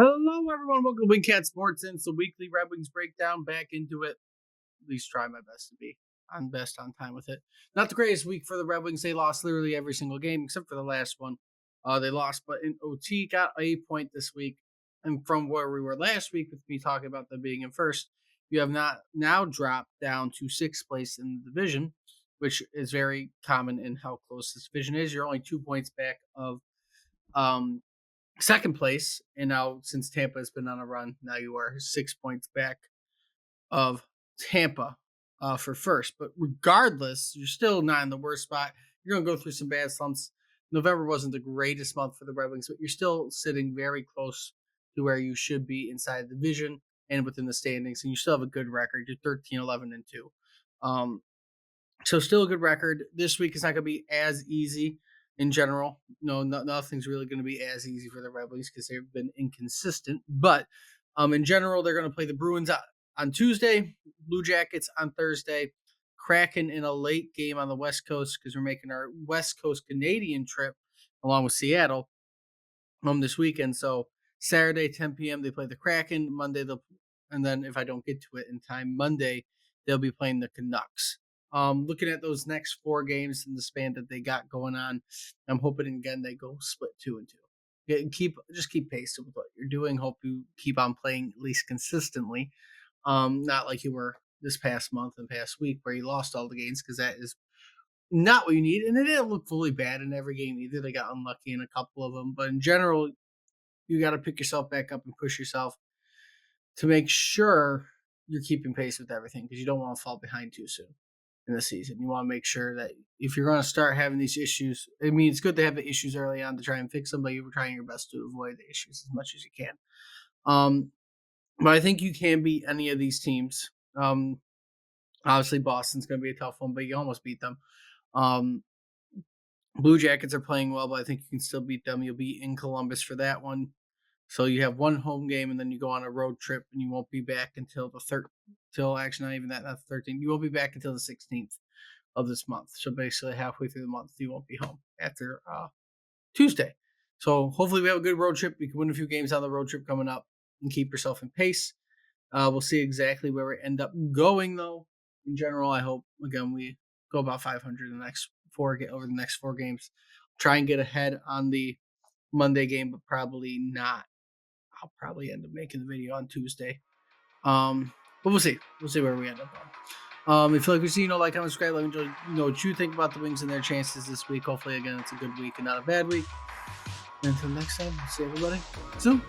Hello, everyone. Welcome to Wing Cat Sports. It's the weekly Red Wings breakdown. Back into it. At least try my best to be on time with it. Not the greatest week for the Red Wings. They lost literally every single game except for the last one. They lost, but in OT got a point this week. And from where we were last week with me talking about them being in first, you have not now dropped down to sixth place in the division, which is very common in how close this division is. You're only 2 points back of second place, and now since Tampa has been on a run, now you are 6 points back of Tampa for first. But regardless, you're still not in the worst spot. You're going to go through some bad slumps. November wasn't the greatest month for the Red Wings, but you're still sitting very close to where you should be inside the division and within the standings, and you still have a good record. You're 13, 11, and 2. So still a good record. This week is not going to be as easy in general. Nothing's really going to be as easy for the Red Wings because they've been inconsistent. But in general, they're going to play the Bruins on Tuesday, Blue Jackets on Thursday, Kraken in a late game on the West Coast because we're making our West Coast Canadian trip along with Seattle this weekend. So Saturday, 10 p.m., they play the Kraken. Monday, and then if I don't get to it in time, Monday, they'll be playing the Canucks. Looking at those next 4 games in the span that they got going on, I'm hoping again they go split 2-2. Keep pace with what you're doing. Hope you keep on playing at least consistently. Not like you were this past month and past week where you lost all the games, because that is not what you need. And they didn't look fully bad in every game either. They got unlucky in a couple of them, but in general, you got to pick yourself back up and push yourself to make sure you're keeping pace with everything, because you don't want to fall behind too soon in the season. You want to make sure that if you're going to start having these issues, I mean, it's good to have the issues early on to try and fix them, but you're trying your best to avoid the issues as much as you can. But I think you can beat any of these teams. Obviously, Boston's going to be a tough one, but you almost beat them. Blue Jackets are playing well, but I think you can still beat them. You'll be in Columbus for that one. So you have one home game, and then you go on a road trip, and you won't be back until the 13th. You won't be back until the 16th of this month. So basically halfway through the month, you won't be home after Tuesday. So hopefully we have a good road trip. You can win a few games on the road trip coming up and keep yourself in pace. We'll see exactly where we end up going, though. In general, I hope, again, we go about 500 over the next 4 games. Try and get ahead on the Monday game, but probably not. I'll probably end up making the video on Tuesday. But we'll see. We'll see where we end up on. If you like what you see, like, comment, subscribe, let me know what you think about the Wings and their chances this week. Hopefully, again, it's a good week and not a bad week. And until next time, see everybody soon.